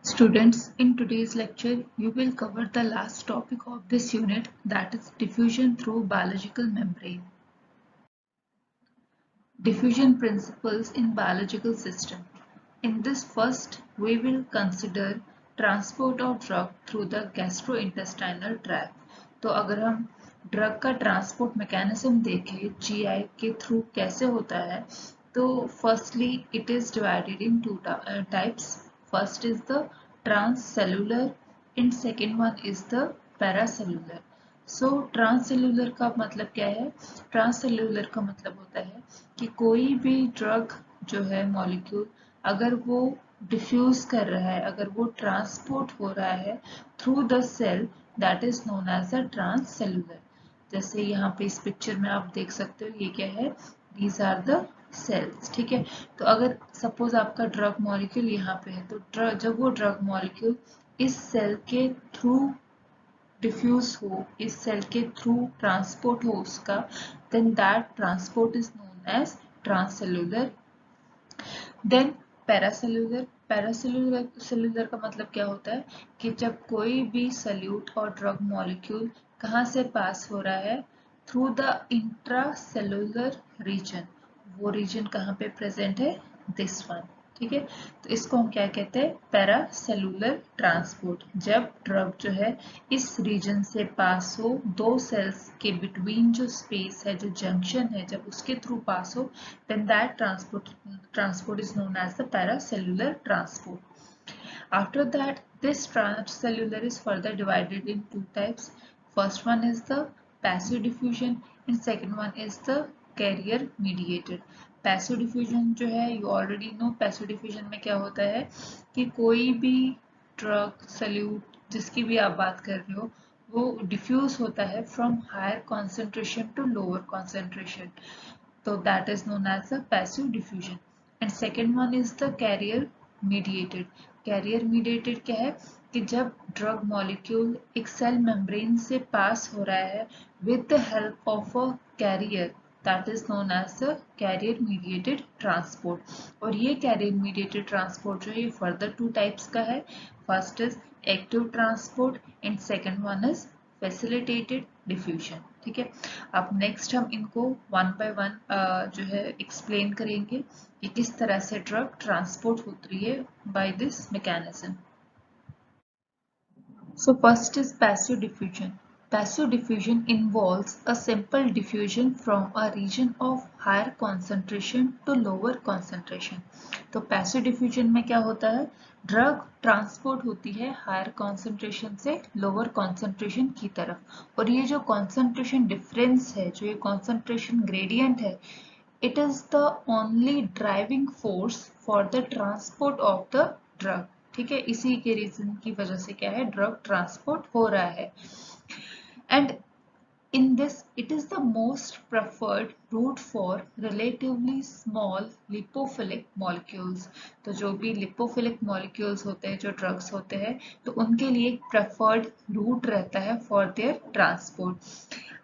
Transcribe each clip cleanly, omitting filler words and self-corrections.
Students, in today's lecture, you will cover the last topic of this unit, that is diffusion through biological membrane. Diffusion principles in biological system. In this first, we will consider transport of drug through the gastrointestinal tract. तो अगर हम drug का transport mechanism देखें GI के through कैसे होता है, तो firstly it is divided in two types. First is the transcellular and second one is the paracellular. So transcellular का मतलब क्या है? ट्रांससेलुलर का मतलब होता है कि कोई भी ड्रग जो है मॉलिक्यूल, अगर वो डिफ्यूज कर रहा है, अगर वो ट्रांसपोर्ट हो रहा है through the cell, that is known as a transcellular. जैसे यहाँ पे इस पिक्चर में आप देख सकते हो, ये क्या है? These are the cells. ठीक है, तो अगर सपोज आपका ड्रग मॉलिक्यूल यहाँ पे है, तो जब वो ड्रग मॉलिक्यूल इस सेल के थ्रू डिफ्यूज हो, इस सेल के थ्रू ट्रांसपोर्ट हो उसका, then that transport is known as transcellular. Then paracellular. Paracellular cellular का मतलब क्या होता है कि जब कोई भी सल्यूट और ड्रग मॉलिक्यूल कहाँ से पास हो रहा है? Through the intracellular region. वो रीजन कहाँ पे प्रेजेंट है? This one. ठीक है, तो इसको हम क्या कहते हैं? पैरासेलुलर ट्रांसपोर्ट. जब ड्रग जो है इस रीजन से पास हो, दो सेल्स के बिटवीन जो स्पेस है, जो जंक्शन है, जब उसके थ्रू पास हो, then that transport is known as the paracellular transport. After that, this transcellular is further divided in two types. First one is the passive diffusion and second one is the carrier mediated. Passive diffusion जो है, you already know passive diffusion में क्या होता है कि कोई भी drug salute जिसकी भी आप बात कर रहे हो, वो डिफ्यूज होता है from higher concentration to lower concentration. So that is known as the passive diffusion. And second one is the carrier mediated. Carrier mediated क्या है कि जब ड्रग मॉलिक्यूल एक सेल मेम्ब्रेन से पास हो रहा है with the help of a carrier, that is known as the carrier mediated transport. और ये carrier mediated transport जो है, ये further two types का है. First is active transport and second one is facilitated diffusion. ठीक है, अब नेक्स्ट हम इनको वन बाय वन जो है एक्सप्लेन करेंगे कि किस तरह से ड्रग ट्रांसपोर्ट होती है by this mechanism. So first is passive diffusion. Passive diffusion involves a simple diffusion from a region of higher concentration to lower concentration. तो passive diffusion में क्या होता है? ड्रग ट्रांसपोर्ट होती है हायर कॉन्सेंट्रेशन से लोअर कॉन्सेंट्रेशन की तरफ, और ये जो कॉन्सेंट्रेशन डिफरेंस है, जो ये कॉन्सेंट्रेशन ग्रेडियंट है, it is the only driving force for the transport of the drug. ठीक है, इसी के रीजन की वजह से क्या है? ड्रग ट्रांसपोर्ट हो रहा है. And in this, it is the most preferred route for relatively small lipophilic molecules. तो जो भी lipophilic molecules होते हैं, जो ड्रग्स होते हैं, तो उनके लिए एक preferred route रहता है for their transport.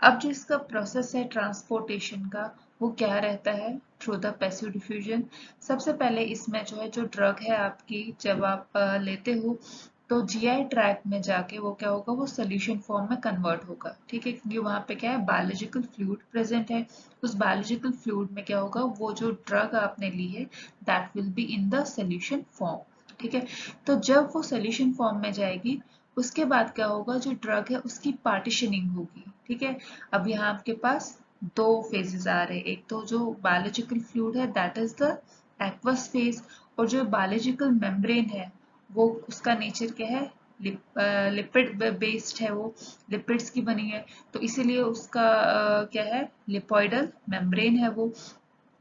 अब जो इसका प्रोसेस है ट्रांसपोर्टेशन का, वो क्या रहता है? Through the passive diffusion. सबसे पहले इसमें जो है, जो ड्रग है आपकी, जब आप लेते हो, तो जीआई ट्रैक में जाके वो क्या होगा? वो सोल्यूशन फॉर्म में कन्वर्ट होगा. ठीक है, क्योंकि वहां पे क्या है? बायोलॉजिकल फ्लूइड प्रेजेंट है. उस बायोलॉजिकल फ्लूइड में क्या होगा? वो जो ड्रग आपने ली है, that will be in the solution form. ठीक है, तो जब वो सोल्यूशन फॉर्म में जाएगी, उसके बाद क्या होगा? जो ड्रग है उसकी पार्टीशनिंग होगी. ठीक है, अब यहाँ आपके पास दो फेजेस आ रहे हैं. एक तो जो बायोलॉजिकल फ्लूइड है, that is the aqueous phase, और जो बायोलॉजिकल मेम्ब्रेन है, वो उसका नेचर क्या है? लिपिड बेस्ड है, वो लिपिड्स की बनी है, तो इसीलिए उसका क्या है? लिपोइडल मेम्ब्रेन है वो.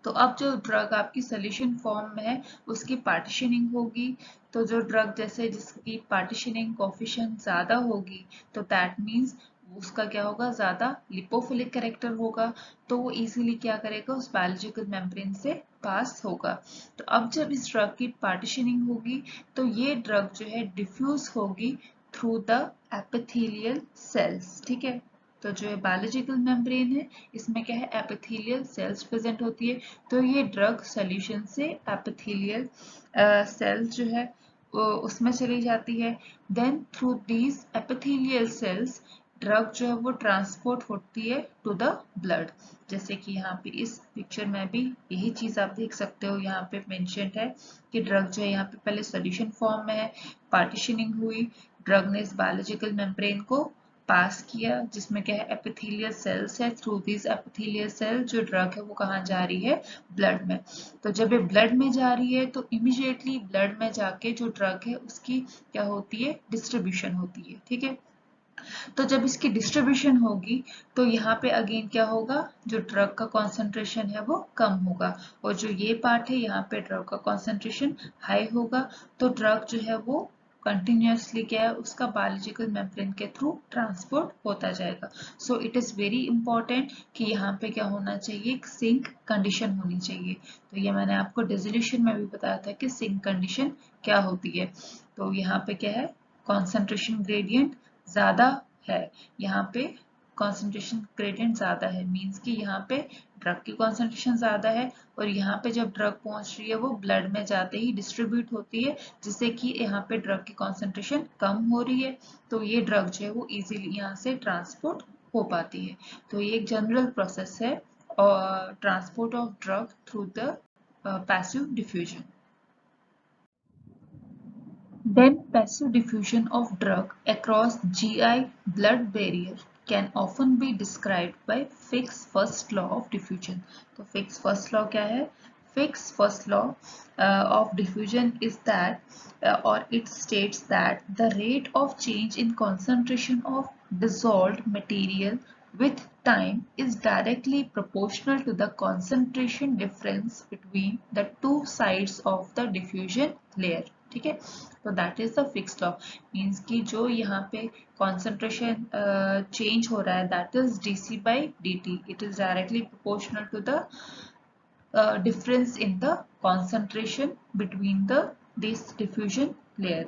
तो अब जो ड्रग आपकी सोल्यूशन फॉर्म में है, उसकी पार्टीशनिंग होगी. तो जो ड्रग जैसे जिसकी पार्टीशनिंग कोफिशिएंट ज्यादा होगी, तो दैट मींस उसका क्या होगा? ज्यादा लिपोफिलिक कैरेक्टर होगा, तो वो इजीली क्या करेगा? उस बायोलॉजिकल मेम्ब्रेन से पास होगा. तो अब जब इस ड्रग की पार्टीशनिंग होगी, तो ये ड्रग जो है डिफ्यूज होगी थ्रू द एपिथेलियल सेल्स. ठीक है, तो जो बायोलॉजिकल मेम्ब्रेन है, इसमें क्या है? एपिथेलियल सेल्स प्रेजेंट होती है. तो ये ड्रग सॉल्यूशन से एपिथेलियल सेल्स जो है उसमें चली जाती है। Then through these epithelial cells drug जो है वो ट्रांसपोर्ट होती है टू द ब्लड। जैसे कि यहाँ पे इस पिक्चर में भी यही चीज आप देख सकते हो, यहाँ पे मेंशन्ड है कि ड्रग जो है यहाँ पे पहले सॉल्यूशन फॉर्म में है, पार्टीशनिंग हुई, ड्रग ने इस बायोलॉजिकल मेम्ब्रेन को पास किया जिसमें क्या है एपिथेलियल सेल्स है। थ्रू दिस एपिथेलियल सेल जो ड्रग है वो कहाँ जा रही है, ब्लड में। तो जब ये ब्लड में जा रही है तो इमिडिएटली ब्लड में जाके जो ड्रग है उसकी क्या होती है, डिस्ट्रीब्यूशन होती है। ठीक है, तो जब इसकी डिस्ट्रीब्यूशन होगी तो यहाँ पे अगेन क्या होगा, जो ड्रग का कॉन्सेंट्रेशन है वो कम होगा, और जो ये पार्ट है यहाँ पे ड्रग का कॉन्सेंट्रेशन हाई होगा। तो ड्रग जो है वो कंटिन्यूअसली क्या है, उसका बायोलॉजिकल मेम्ब्रेन के थ्रू ट्रांसपोर्ट होता जाएगा। So it is very important कि यहाँ पे क्या होना चाहिए, एक सिंक कंडीशन होनी चाहिए। तो ये मैंने आपको डिसोल्यूशन में भी बताया था कि सिंक कंडीशन क्या होती है। तो यहाँ पे क्या है, कॉन्सेंट्रेशन ग्रेडियंट ज्यादा है, यहाँ पे कॉन्सेंट्रेशन ग्रेडियंट ज्यादा है, मींस कि यहाँ पे ड्रग की कॉन्सेंट्रेशन ज्यादा है, और यहाँ पे जब ड्रग पहुंच रही है वो ब्लड में जाते ही डिस्ट्रीब्यूट होती है, जिससे कि यहाँ पे ड्रग की कॉन्सेंट्रेशन कम हो रही है। तो ये ड्रग जो है वो इजीली यहाँ से ट्रांसपोर्ट हो पाती है। तो ये एक जनरल प्रोसेस है और transport of drug through the passive diffusion. Then passive diffusion of drug across GI blood barrier can often be described by Fick's first law of diffusion. तो Fick's first law क्या है? Fick's first law of diffusion is that or it states that the rate of change in concentration of dissolved material with time is directly proportional to the concentration difference between the two sides of the diffusion layer. ठीक है, तो that is the Fick's law, means कि जो यहाँ पे concentration change हो रहा है that is dc by dt, it is directly proportional to the difference in the concentration between the this diffusion layer।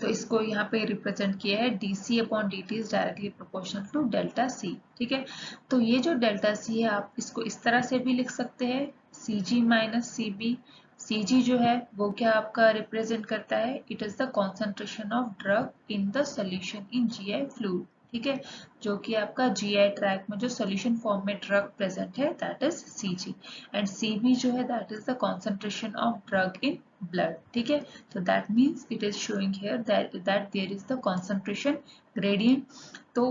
तो इसको यहाँ पे रिप्रेजेंट किया है dc upon dt is directly proportional to delta c। ठीक है, तो ये जो डेल्टा c है आप इसको इस तरह से भी लिख सकते हैं, cg माइनस cb। cg जो है वो क्या आपका रिप्रेजेंट करता है, it is the concentration of drug in the solution in GI fluid. ठीक है, जो कि आपका GI ट्रैक में जो सोल्यूशन फॉर्म में ड्रग प्रेजेंट है that is Cg, and Cb जो है that is the concentration of drug in blood. ठीक है, so that means it is showing here that there is the concentration gradient। तो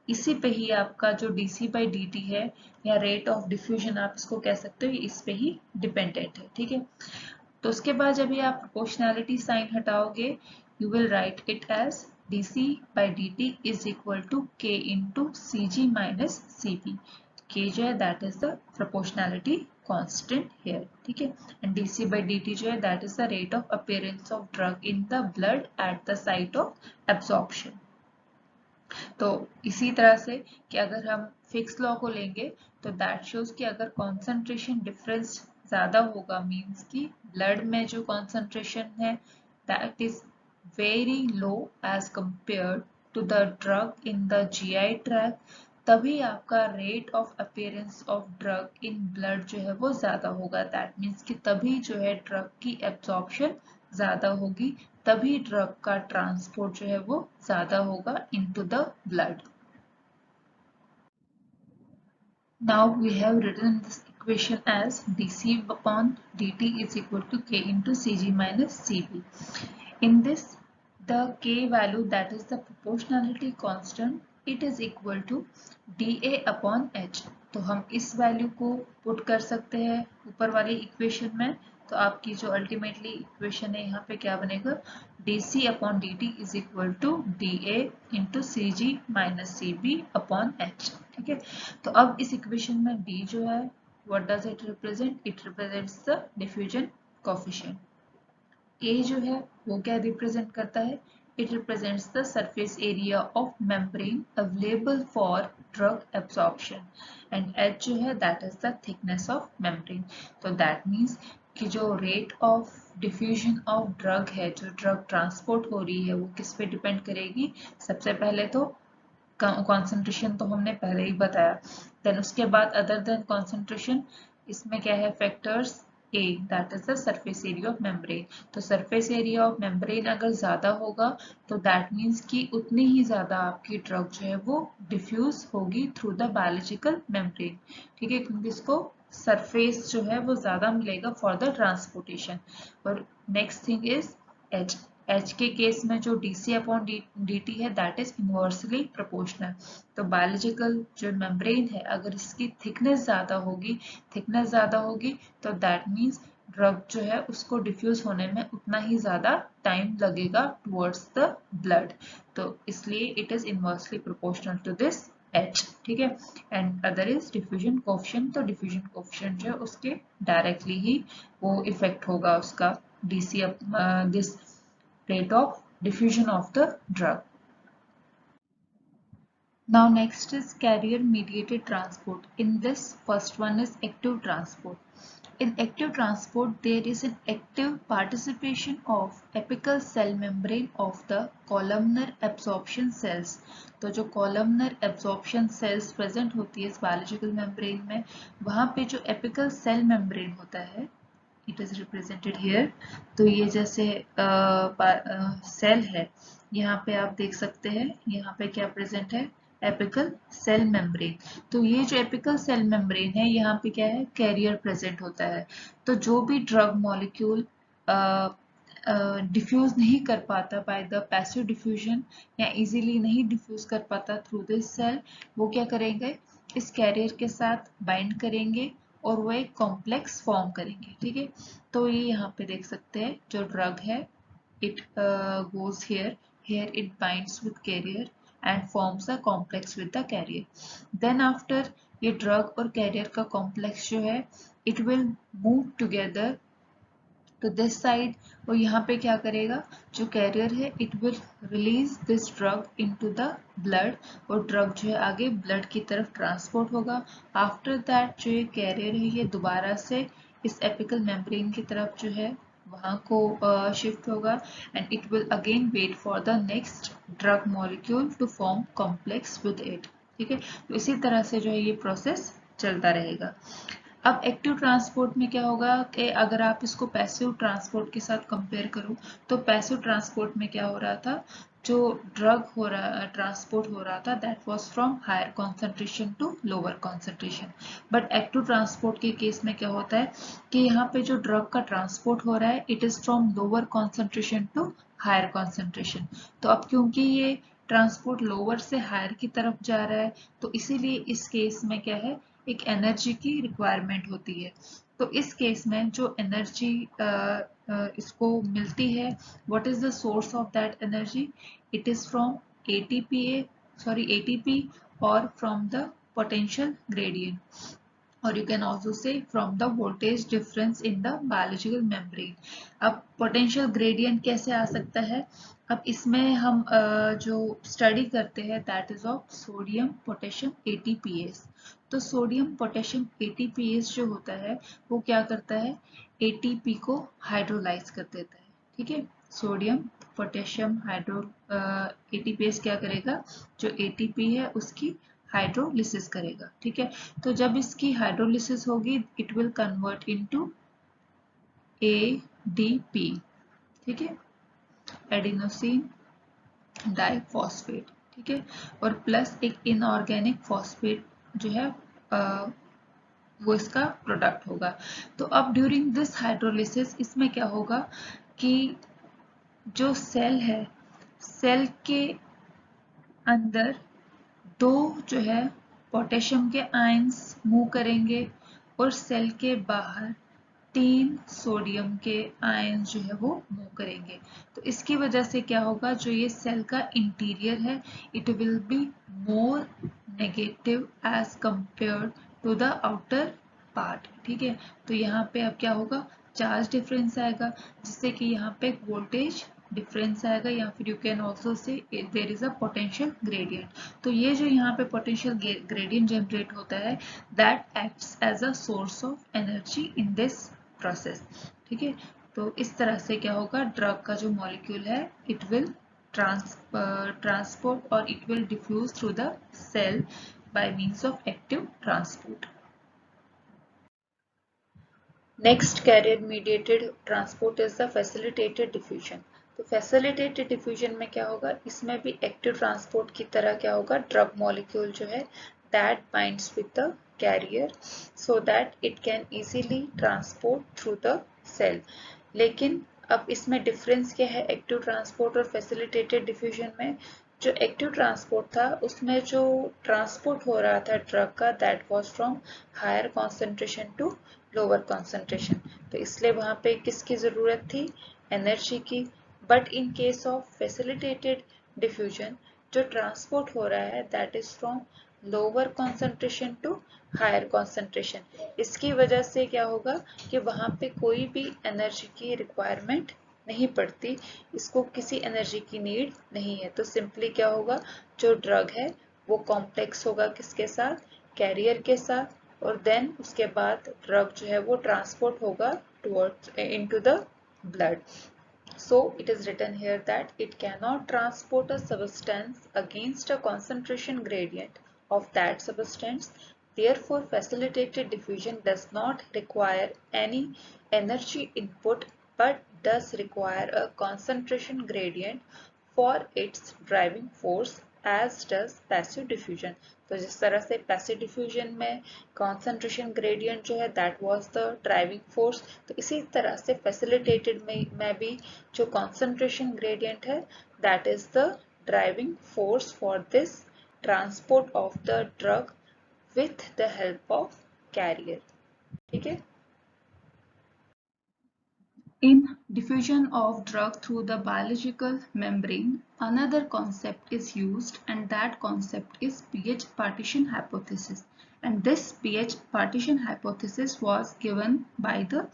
इसी पे ही आपका जो dc by dt है या रेट ऑफ डिफ्यूजन आप इसको कह सकते हो, इस पे ही डिपेंडेंट है। ठीक है, तो उसके बाद जब ये आप प्रोपोर्शनैलिटी साइन हटाओगे you will write it as dc by dt is equal to k into cg minus cb। k जो है that is the proportionality constant here. ठीक है, एंड dc by dt जो है that is the rate of appearance of drug in the blood at the site of absorption. तो इसी तरह से कि अगर हम फिक्स लॉ को लेंगे तो दैट शोज कि अगर कॉन्सेंट्रेशन डिफरेंस ज्यादा होगा, मींस कि ब्लड में जो कॉन्सेंट्रेशन है that is very low as compared to the drug in the GI tract, तभी आपका rate of appearance of drug in blood जो है वो ज्यादा होगा। दैट मीन्स कि तभी जो है ड्रग की एब्जॉर्प्शन ज्यादा होगी, तभी ड्रग का ट्रांसपोर्ट जो है वो ज्यादा होगा into the blood. Now we have written this equation as dc upon dt is equal to k into cg minus cb. In this the k value that is the proportionality constant, it is equal to dA upon h। तो हम इस value को put कर सकते हैं ऊपर वाली equation में, तो आपकी जो अल्टीमेटली इक्वेशन है यहाँ पे क्या बनेगा, dc upon dt is equal to dA into cg minus cb upon h। ठीक है, तो अब इस इक्वेशन में d जो है what does it represent, it represents the diffusion coefficient. A जो है वो क्या रिप्रेजेंट करता है, it represents the surface area of membrane available for drug absorption, and H जो है that is the thickness of membrane। तो that means कि जो rate of diffusion of drug है, जो drug transport हो रही है वो किस पे डिपेंड करेगी, सबसे पहले तो concentration तो हमने पहले ही बताया, then उसके बाद other than concentration इसमें क्या है factors, A, that is the surface area of membrane. तो surface area of membrane अगर ज़्यादा होगा तो that means कि उतनी ही ज़्यादा आपकी ड्रग जो है वो डिफ्यूज होगी थ्रू द बायोलॉजिकल membrane. ठीक है, क्योंकि इसको सरफेस जो है वो ज़्यादा मिलेगा फॉर द ट्रांसपोर्टेशन. और next thing is H. H के केस में जो dc अपॉन dt है दैट इज इनवर्सली प्रोपोर्शनल. तो बायोलॉजिकल जो मेम्ब्रेन है अगर इसकी थिकनेस ज़्यादा होगी तो दैट मीन्स ड्रग जो है उसको डिफ्यूज होने में उतना ही ज़्यादा टाइम लगेगा टुवर्ड्स द ब्लड. तो इसलिए it is inversely proportional to this H. ठीक है. And other is diffusion coefficient. तो डिफ्यूजन कोफिशिएंट जो है उसके डायरेक्टली ही वो इफेक्ट होगा उसका DC this rate of diffusion of the drug. Now next is carrier mediated transport. In this first one is active transport. In active transport there is an active participation of apical cell membrane of the columnar absorption cells. तो जो columnar absorption cells present होती है इस biological membrane में वहाँ पे जो apical cell membrane होता है it is represented here. तो ये जैसे सेल है यहाँ पे आप देख सकते हैं यहाँ पे क्या प्रेजेंट है एपिकल सेल मेम्ब्रेन. तो ये जो एपिकल सेल मेम्ब्रेन है यहाँ पे क्या है कैरियर प्रेजेंट होता है. तो जो भी ड्रग मॉलिक्यूल डिफ्यूज नहीं कर पाता बाय द पैसिव डिफ्यूजन या इजीली नहीं डिफ्यूज कर पाता थ्रू दिस सेल वो क्या करेंगे इस कैरियर के साथ बाइंड करेंगे और वो एक कॉम्प्लेक्स फॉर्म करेंगे. ठीक है. तो ये यहाँ पे देख सकते हैं जो ड्रग है it goes here it binds with carrier and forms a complex with the carrier. Then after ये ड्रग और कैरियर का कॉम्प्लेक्स जो है it will move together to this side और यहाँ पे क्या करेगा जो कैरियर है it will release this drug into the blood और ड्रग जो है आगे ब्लड की तरफ ट्रांसपोर्ट होगा. आफ्टर दैट जो ये कैरियर है ये दोबारा से इस एपिकल मेम्ब्रेन की तरफ जो है वहाँ को शिफ्ट होगा and it will again wait for the next drug molecule to form complex with it. ठीक है. तो इसी तरह से जो है ये प्रोसेस चलता रहेगा. अब एक्टिव ट्रांसपोर्ट में क्या होगा कि अगर आप इसको पैसिव ट्रांसपोर्ट के साथ कंपेयर करो तो पैसिव ट्रांसपोर्ट में क्या हो रहा था जो ड्रग हो रहा ट्रांसपोर्ट हो रहा था that was from higher concentration to lower concentration. But active transport के केस में क्या होता है कि यहाँ पे जो ड्रग का ट्रांसपोर्ट हो रहा है it is from lower concentration to higher concentration. तो अब क्योंकि ये ट्रांसपोर्ट लोअर से हायर की तरफ जा रहा है तो इसीलिए इस केस में क्या है एक एनर्जी की रिक्वायरमेंट होती है. तो इस केस में जो एनर्जी इसको मिलती है what is the source of that energy it is from ATP और from the potential gradient or you can also say from the voltage difference in the biological membrane. अब potential gradient कैसे आ सकता है अब इसमें हम जो स्टडी करते हैं that is of sodium potassium ATPase. तो सोडियम पोटेशियम ATPase जो होता है वो क्या करता है ATP को हाइड्रोलाइज कर देता है. ठीक है. सोडियम पोटेशियम हाइड्रो ATPase क्या करेगा जो ATP है उसकी हाइड्रोलिसिस करेगा. ठीक है. तो जब इसकी हाइड्रोलिसिस होगी it will convert into ADP. ठीक है. Adenosine diphosphate. ठीक है. और प्लस एक इनऑर्गेनिक फॉस्फेट जो है वो इसका प्रोडक्ट होगा. तो अब ड्यूरिंग दिस हाइड्रोलिसिस इसमें क्या होगा कि जो सेल है सेल के अंदर दो जो है पोटेशियम के आयंस मूव करेंगे और सेल के बाहर 3 सोडियम के आयंस जो है वो मूव करेंगे. तो इसकी वजह से क्या होगा जो ये सेल का इंटीरियर है it will be more negative as compare to the outer part. ठीक है. तो यहाँ पे अब क्या होगा चार्ज डिफरेंस आएगा जिससे कि यहाँ पे वोल्टेज डिफरेंस आएगा या फिर you can also say there is a potential gradient. तो ये जो यहाँ पे पोटेंशियल ग्रेडियंट जनरेट होता है that acts as a source of energy in this process. ठीक है. तो इस तरह से क्या होगा ड्रग का जो मॉलिक्यूल है इट विल ट्रांसपोर्ट और it will diffuse through the cell by means of active transport. Next carrier mediated transport is the facilitated diffusion. तो फैसिलिटेटेड डिफ्यूजन में क्या होगा, इसमें भी एक्टिव ट्रांसपोर्ट की तरह क्या होगा, ड्रग मॉलिक्यूल जो है that binds with the carrier so that it can easily transport through the cell. लेकिन अब इसमें डिफरेंस क्या है एक्टिव ट्रांसपोर्ट और फैसिलिटेटेड डिफ्यूजन में। जो एक्टिव ट्रांसपोर्ट था उसमें जो ट्रांसपोर्ट हो रहा था ड्रग का that was from higher concentration to lower concentration, तो इसलिए वहां पे किसकी जरूरत थी, एनर्जी की। But in case of facilitated diffusion जो ट्रांसपोर्ट हो रहा है that is from lower concentration to higher concentration. इसकी वजह से क्या होगा कि वहां पे कोई भी एनर्जी की रिक्वायरमेंट नहीं पड़ती, इसको किसी एनर्जी की नीड नहीं है। तो सिंपली क्या होगा, जो ड्रग है वो कॉम्प्लेक्स होगा किसके साथ, कैरियर के साथ, और देन उसके बाद ड्रग जो है वो ट्रांसपोर्ट होगा towards into the blood. So it is written here that it cannot transport a substance against a concentration gradient of that substance. Therefore, facilitated diffusion does not require any energy input but does require a concentration gradient for its driving force as does passive diffusion. तो जिस तरह से passive diffusion में concentration gradient जो है that was the driving force, तो इसी तरह से फैसिलिटेटेड में भी जो कॉन्सेंट्रेशन ग्रेडियंट है that is the driving force for this transport of the drug with the help of carrier. ठीक है। In diffusion of drug through the biological membrane, another concept is used, and that concept is pH partition hypothesis. And this pH partition hypothesis was given by the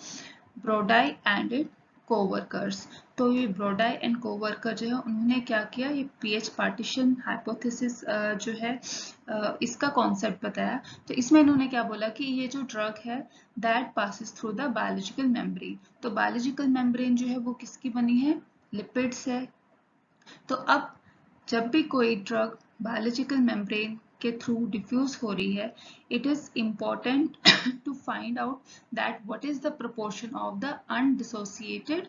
Brody and co-workers. तो ये ब्रोडाई and co-worker जो है उन्होंने क्या किया, ये pH partition hypothesis जो है इसका कॉन्सेप्ट बताया। तो इसमें इन्होंने क्या बोला कि ये जो ड्रग है that passes through the biological membrane. तो बायोलॉजिकल मेम्ब्रेन जो है वो किसकी बनी है, लिपिड्स है। तो अब जब भी कोई ड्रग बायोलॉजिकल मेम्ब्रेन के थ्रू डिफ्यूज हो रही है, it is important to find out that what is the proportion of the undissociated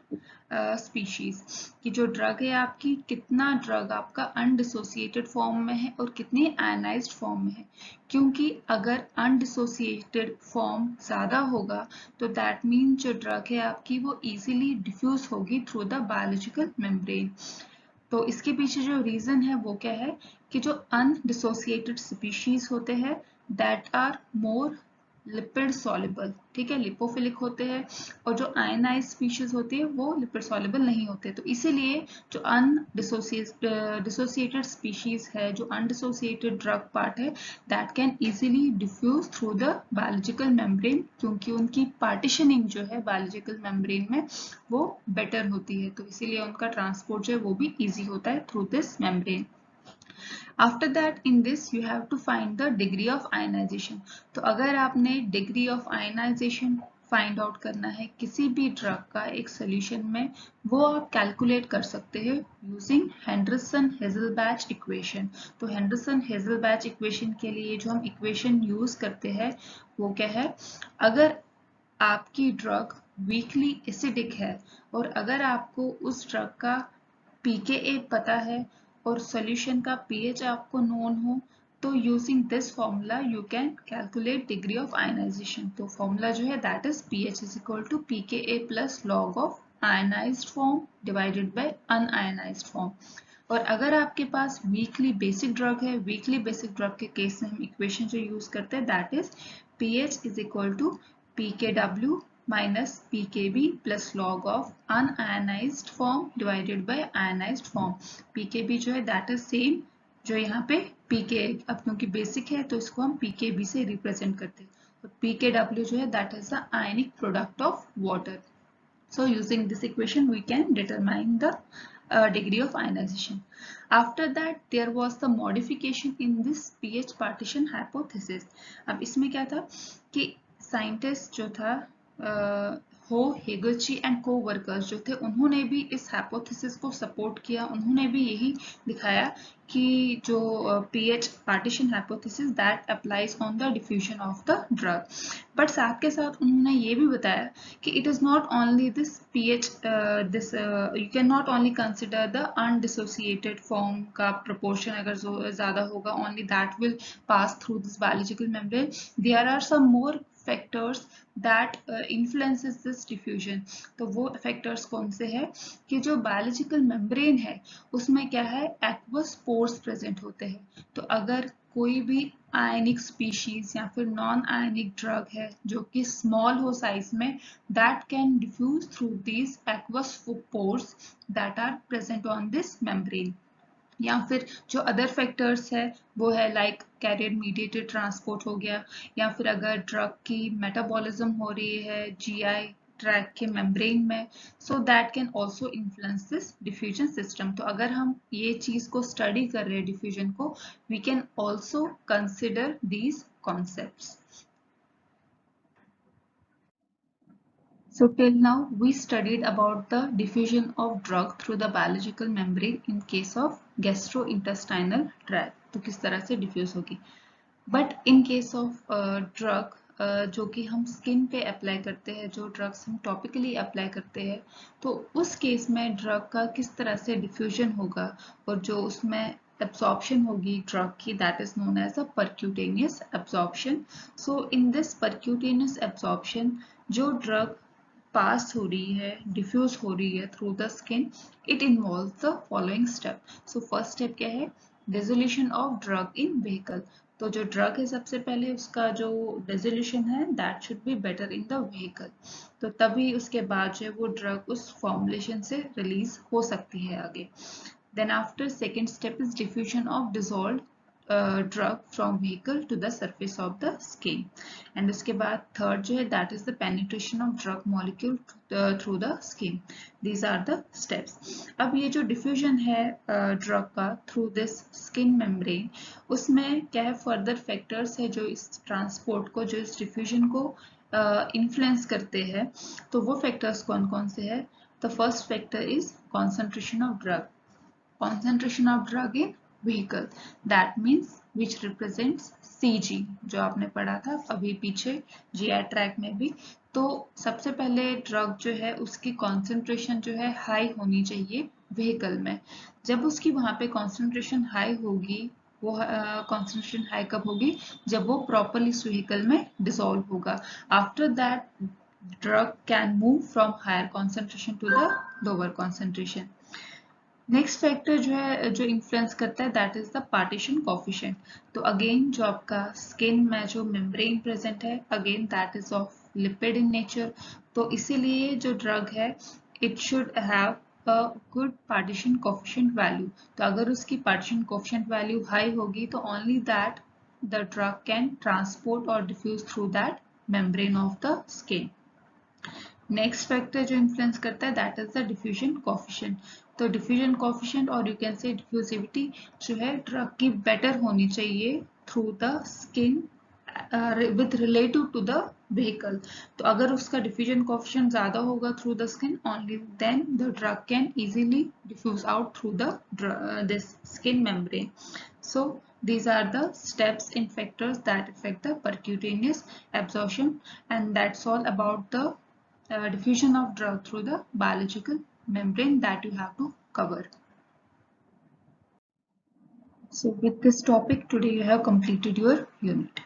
species, कि जो ड्रग है आपकी, कितना ड्रग आपका अनडिसोसिएटेड फॉर्म में है और कितनी आयनाइज्ड फॉर्म में है। क्योंकि अगर अनडिसोसिएटेड फॉर्म ज्यादा होगा तो दैट मीन जो ड्रग है आपकी वो इजीली डिफ्यूज होगी थ्रू द बायोलॉजिकल मेम्ब्रेन। तो इसके पीछे जो रीजन है वो क्या है कि जो अनडिसोसिएटेड स्पीशीज होते हैं that are more lipid soluble, ठीक है, लिपोफिलिक होते हैं, और जो आयनाइज स्पीशीज होती है वो लिपिड सॉल्युबल नहीं होते। तो इसीलिए जो डिसोसिएटेड स्पीशीज है, जो अनडिसोसिएटेड ड्रग पार्ट है that can easily diffuse through the biological membrane, क्योंकि उनकी पार्टीशनिंग जो है बायोलॉजिकल मेम्ब्रेन में वो बेटर होती है, तो इसीलिए उनका ट्रांसपोर्ट जो है वो भी इजी होता है through this membrane. After that, in this you have to find the degree of ionization. तो अगर आपने degree of ionization find out करना है किसी भी ड्रग का एक सोल्यूशन में, वो आप कैलकुलेट कर सकते हैं यूजिंग हेंडरसन हेजलबैच इक्वेशन। तो हेंडरसन हेजलबैच इक्वेशन के लिए जो हम इक्वेशन यूज करते हैं वो क्या है, अगर आपकी ड्रग वीकली एसिडिक है और अगर आपको उस ड्रग का pKa पता है और सॉल्यूशन का pH आपको नोन हो, तो using this formula you can calculate degree of ionization. तो फॉर्मूला जो है that is pH is equal to pKa plus log of ionized form divided by unionized form. और अगर आपके पास वीकली बेसिक ड्रग है, वीकली बेसिक ड्रग के case में हम इक्वेशन जो यूज करते हैं that is pH is equal to pKw minus pKb plus log of unionized form divided by ionized form। pKb जो है that is same जो यहाँ पे pK, अब क्योंकि बेसिक है तो इसको हम pKb से रिप्रेजेंट करते हैं, तो pKw जो है that is the ionic product of water। So using this equation we can determine the degree of ionization. After that there was the modification in this pH partition hypothesis। अब इसमें क्या था कि साइंटिस्ट जो था हो हेगुची एंड को workers जो थे उन्होंने भी इस हाइपोथेसिस को सपोर्ट किया। उन्होंने भी यही दिखाया कि जो pH partition hypothesis that applies on the diffusion of the drug. But साथ के साथ उन्होंने ये भी बताया कि it is not only this pH this you can not only consider the undissociated form का प्रोपोर्शन अगर ज्यादा होगा only that will pass through this biological membrane. There are some more factors that influences this diffusion. तो वो factors कौन से हैं कि जो biological membrane है उसमें क्या है aqueous pores present होते हैं। तो अगर कोई भी आयनिक स्पीशीज या फिर नॉन आयनिक ड्रग है जो कि स्मॉल हो साइज में that can diffuse through these aqueous pores that are present on this membrane। या फिर जो अदर फैक्टर्स है वो है लाइक कैरियर मीडिएटेड ट्रांसपोर्ट हो गया, या फिर अगर ड्रग की मेटाबॉलिज्म हो रही है जीआई ट्रैक के मेम्ब्रेन में, so that can also influence this diffusion system. तो अगर हम ये चीज को स्टडी कर रहे हैं डिफ्यूजन को, we can also consider these concepts. So till now we studied about the diffusion of drug through the biological membrane in case of gastrointestinal tract, तो किस तरह से diffuse होगी। But in case of drug जो कि हम skin पे apply करते हैं, जो ड्रग्स हम टॉपिकली अप्लाई करते हैं, तो उस केस में ड्रग का किस तरह से डिफ्यूजन होगा और जो उसमें absorption होगी ड्रग की, that is known as a percutaneous absorption. So in this percutaneous absorption जो ड्रग पास हो रही है, डिफ्यूज हो रही है through the skin, it involves the following step. So first step क्या है, dissolution of drug in vehicle. तो जो ड्रग है सबसे पहले उसका जो डिसोल्यूशन है that should be better in the vehicle, तो तभी उसके बाद जो है वो ड्रग उस फॉर्मुलेशन से रिलीज हो सकती है आगे। Then after second step is diffusion of dissolved drug from vehicle to the surface of the skin, and उसके बाद third जो है that is the penetration of drug molecule through the skin. These are the steps. अब ये जो diffusion है drug का through this skin membrane, उसमें क्या है further factors है जो इस transport को, जो इस diffusion को influence करते हैं। तो वो factors कौन कौन से है? The first factor is concentration of drug. Concentration of drug in vehicle, that means which represents CG, जो आपने पढ़ा था अभी पीछे GI ट्रैक में भी। तो सबसे पहले ड्रग जो है उसकी कॉन्सेंट्रेशन जो है हाई होनी चाहिए व्हीकल में। जब उसकी वहां पे कॉन्सेंट्रेशन हाई होगी, वो कॉन्सेंट्रेशन हाई कब होगी, जब वो प्रॉपरली उस व्हीकल में डिसॉल्व होगा। After that drug can move from higher concentration to the lower concentration. Next factor जो है जो इन्फ्लुएंस करता है that is the partition coefficient. तो अगेन जो आपका स्किन में जो मेम्ब्रेन प्रेजेंट है again that is of lipid in nature, तो इसीलिए जो ड्रग है it should have a good partition coefficient value. तो अगर उसकी पार्टीशन कोफिशिएंट वैल्यू हाई होगी तो only that the drug can transport और diffuse through that membrane of the skin. Next factor जो इन्फ्लुएंस करता है that is the diffusion coefficient. तो डिफ्यूजन कोफिशिएंट और यू कैन से डिफ्यूजिविटी जो है ड्रग की बेटर होनी चाहिए through the skin with relative to the vehicle. तो अगर उसका डिफ्यूजन कोफिशिएंट ज्यादा होगा through the skin only then the drug can easily diffuse out through the this skin membrane. So these are the steps and factors that affect the percutaneous absorption, and that's all about the diffusion of drug through the biological membrane that you have to cover. So with this topic today you have completed your unit.